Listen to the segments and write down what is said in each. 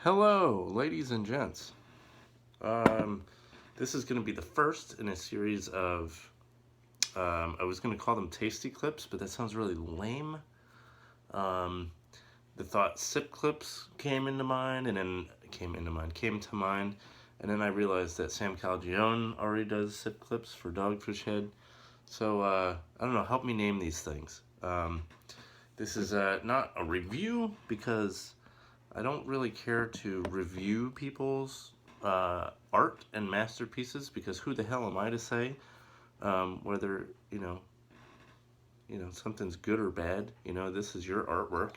Hello, ladies and gents. This is going to be the first in a series of, I was going to call them tasty clips, but that sounds really lame. The thought sip clips came to mind, and then I realized that Sam Calagione already does sip clips for Dogfish Head. So, I don't know, help me name these things. This is not a review because I don't really care to review people's art and masterpieces, because who the hell am I to say whether something's good or bad? This is your artwork.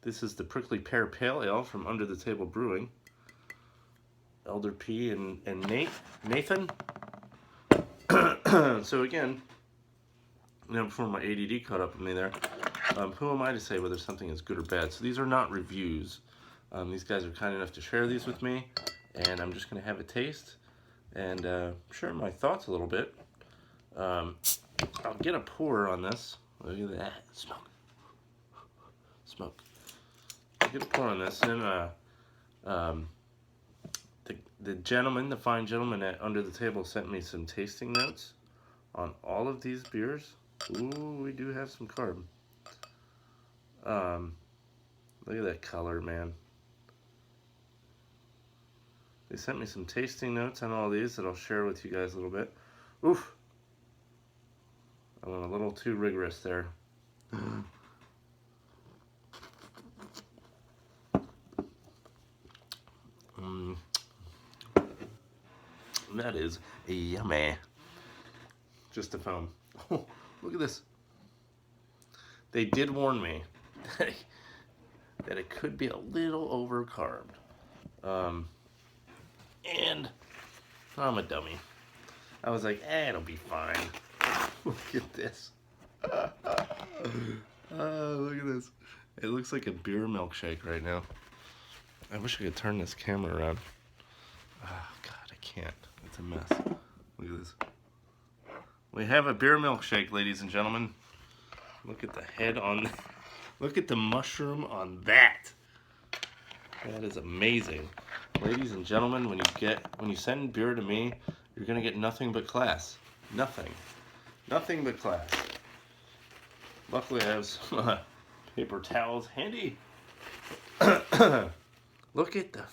This is the Prickly Pear Pale Ale from Under the Table Brewing. Elder P and Nathan. So again, before my ADD caught up with me there, who am I to say whether something is good or bad? So these are not reviews. These guys are kind enough to share these with me, and I'm just going to have a taste and share my thoughts a little bit. I'll get a pour on this. Look at that. Smoke. I'll get a pour on this, and the fine gentleman at Under the Table sent me some tasting notes on all of these beers. Ooh, we do have some carb. Look at that color, man. They sent me some tasting notes on all these that I'll share with you guys a little bit. Oof. I went a little too rigorous there. That is yummy. Just a foam. Oh, look at this. They did warn me that it could be a little overcarbed. And I'm a dummy. I was like, it'll be fine. Look at this. Look at this. It looks like a beer milkshake right now. I wish I could turn this camera around. Oh, God, I can't. It's a mess. Look at this. We have a beer milkshake, ladies and gentlemen. Look at the head on... Look at the mushroom on that. That is amazing. Ladies and gentlemen, when you send beer to me, you're gonna get nothing but class. Nothing but class. Luckily, I have some paper towels handy. Look at the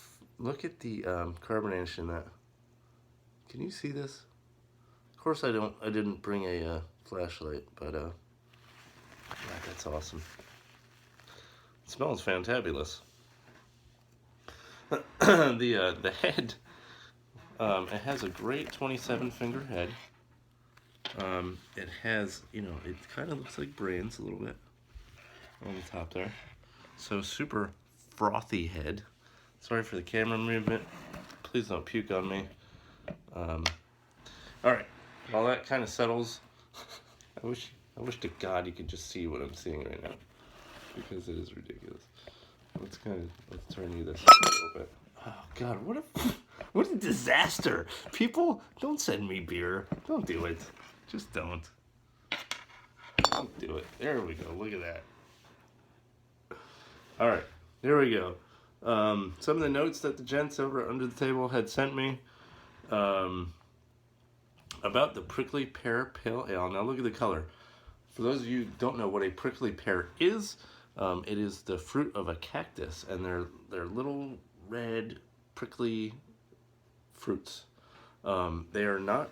carbonation in that. Can you see this? Of course, I didn't bring a flashlight, but that's awesome. It smells fantabulous. The head, it has a great 27 finger head. It has, it kind of looks like brains a little bit on the top there. So super frothy head. Sorry for the camera movement. Please don't puke on me. All right, while that kind of settles, I wish to God you could just see what I'm seeing right now, because it is ridiculous. Let's turn you this a little bit. Oh God, what a disaster! People, don't send me beer. Don't do it. Just don't. Don't do it. There we go. Look at that. All right, there we go. Some of the notes that the gents over Under the Table had sent me about the Prickly Pear Pale Ale. Now look at the color. For those of you who don't know what a prickly pear is, it is the fruit of a cactus, and they're little red prickly fruits. They are not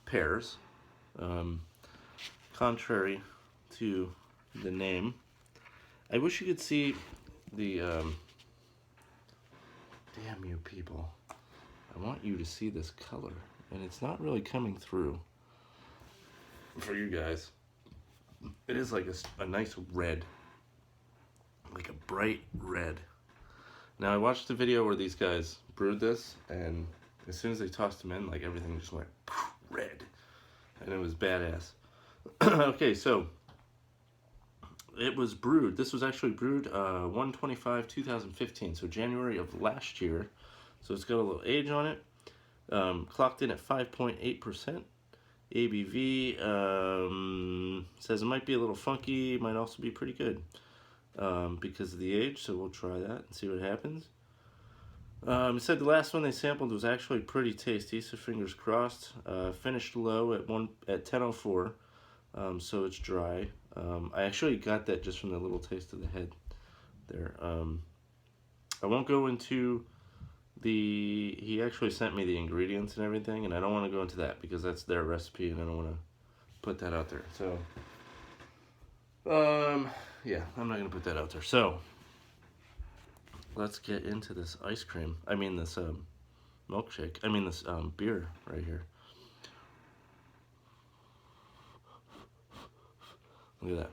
pears, contrary to the name. I wish you could see the damn you people. I want you to see this color, and it's not really coming through for you guys. It is like a nice red, like a bright red. Now, I watched the video where these guys brewed this, and as soon as they tossed them in, like everything just went red, and it was badass. Okay, so it was brewed. This was actually brewed 1/25/2015, so January of last year. So it's got a little age on it. Clocked in at 5.8%. ABV says it might be a little funky, might also be pretty good. because of the age, so we'll try that and see what happens. It said the last one they sampled was actually pretty tasty, so fingers crossed. Finished low at 10:04, so it's dry. I actually got that just from the little taste of the head there. I won't go into he actually sent me the ingredients and everything, and I don't want to go into that because that's their recipe and I don't want to put that out there. So, yeah, I'm not going to put that out there. So, let's get into this ice cream. I mean, this milkshake. I mean, this beer right here. Look at that.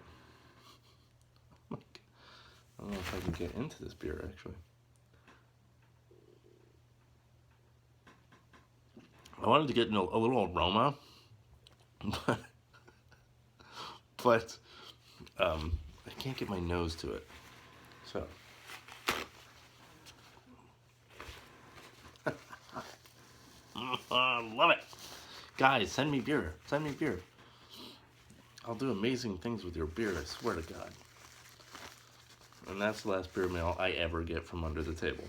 I don't know if I can get into this beer actually. I wanted to get a little aroma, but I can't get my nose to it. So, love it. Guys, send me beer. Send me beer. I'll do amazing things with your beer, I swear to God. And that's the last beer mail I ever get from Under the Table.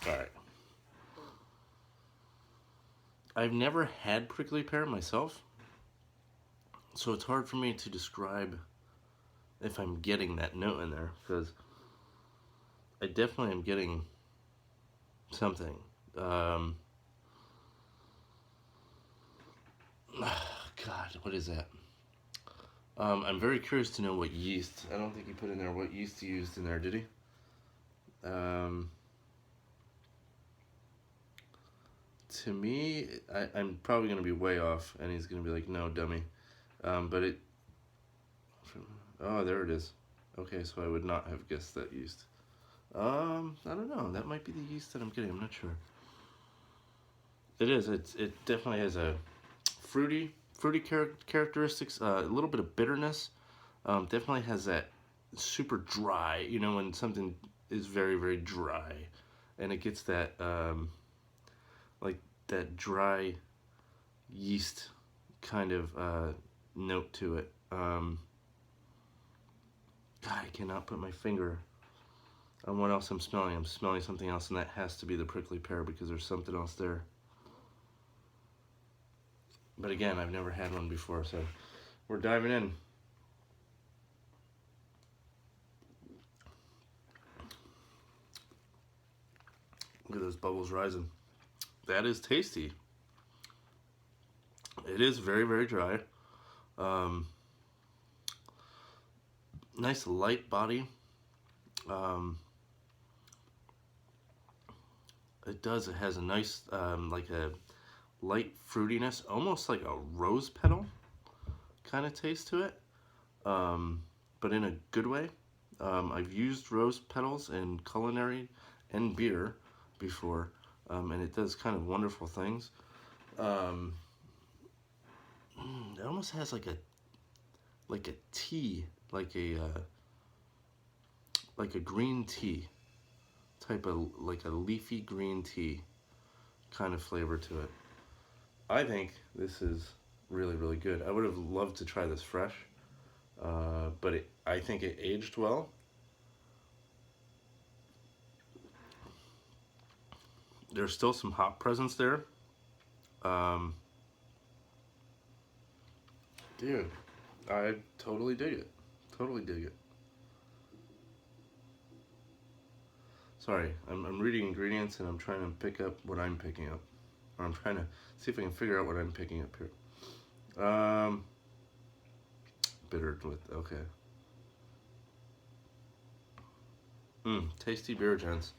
Alright. I've never had prickly pear myself, so it's hard for me to describe if I'm getting that note in there, because I definitely am getting something. God, what is that? I'm very curious to know what yeast. I don't think he put in there what yeast he used in there, did he? To me, I'm probably going to be way off, and he's going to be like, no, dummy. But it... Oh, there it is. Okay, so I would not have guessed that yeast. I don't know. That might be the yeast that I'm getting. I'm not sure. It is. It definitely has a fruity characteristics. A little bit of bitterness. Definitely has that super dry. You know, when something is very, very dry, and it gets that like that dry yeast kind of note to it. God, I cannot put my finger on what else I'm smelling. I'm smelling something else, and that has to be the prickly pear because there's something else there. But again, I've never had one before, so we're diving in. Look at those bubbles rising. That is tasty. It is very, very dry. Nice light body. It has a nice, like a light fruitiness, almost like a rose petal kind of taste to it, but in a good way. I've used rose petals in culinary and beer before, and it does kind of wonderful things. It almost has like a tea, like a green tea type of, like a leafy green tea kind of flavor to it. I think this is really, really good. I would have loved to try this fresh, but I think it aged well. There's still some hop presence there. Dude, I totally dig it. Totally dig it. Sorry, I'm reading ingredients and I'm trying to pick up what I'm picking up. Or I'm trying to see if I can figure out what I'm picking up here. Bittered with, okay. Tasty beer, gents.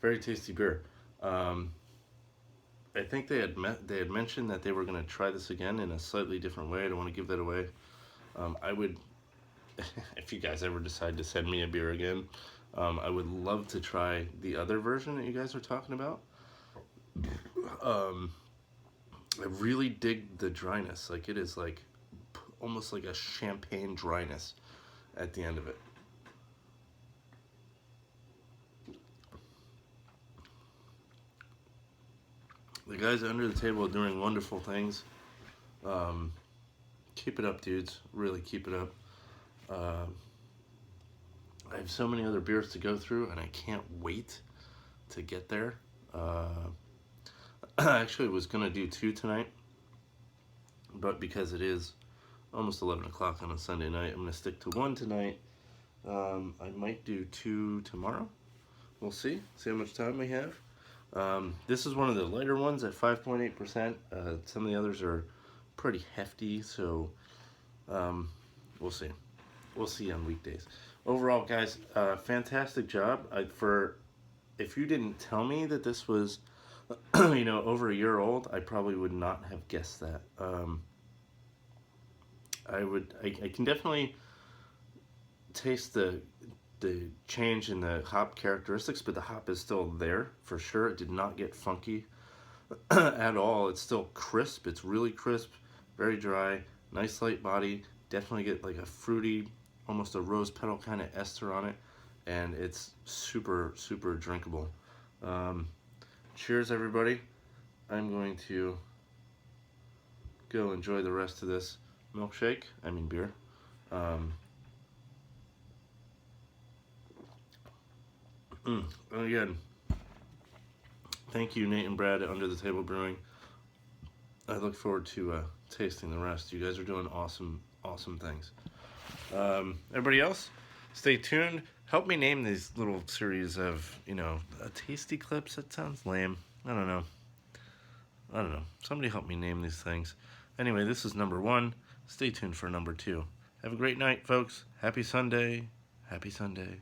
Very tasty beer. I think they had mentioned that they were going to try this again in a slightly different way. I don't want to give that away. I would, if you guys ever decide to send me a beer again, I would love to try the other version that you guys are talking about. I really dig the dryness. Like, it is like almost like a champagne dryness at the end of it. The guys under the table are doing wonderful things. Keep it up, dudes. Really keep it up. I have so many other beers to go through, and I can't wait to get there. I actually was gonna do 2 tonight, but because it is almost 11 o'clock on a Sunday night, I'm gonna stick to 1 tonight. I might do 2 tomorrow. We'll see how much time we have. This is one of the lighter ones at 5.8%. Some of the others are pretty hefty, so we'll see. We'll see on weekdays. Overall, guys, fantastic job. If you didn't tell me that this was, over a year old, I probably would not have guessed that. I can definitely taste the change in the hop characteristics, but the hop is still there for sure. It did not get funky at all. It's still crisp. It's really crisp, very dry, nice light body. Definitely get like a fruity, almost a rose petal kind of ester on it, and it's super, super drinkable. Cheers, everybody. I'm going to go enjoy the rest of this beer. Again, thank you, Nate and Brad at Under the Table Brewing. I look forward to tasting the rest. You guys are doing awesome, awesome things. Everybody else, stay tuned. Help me name these little series of, tasty clips. That sounds lame. I don't know. Somebody help me name these things. Anyway, this is number 1. Stay tuned for number 2. Have a great night, folks. Happy Sunday. Happy Sunday.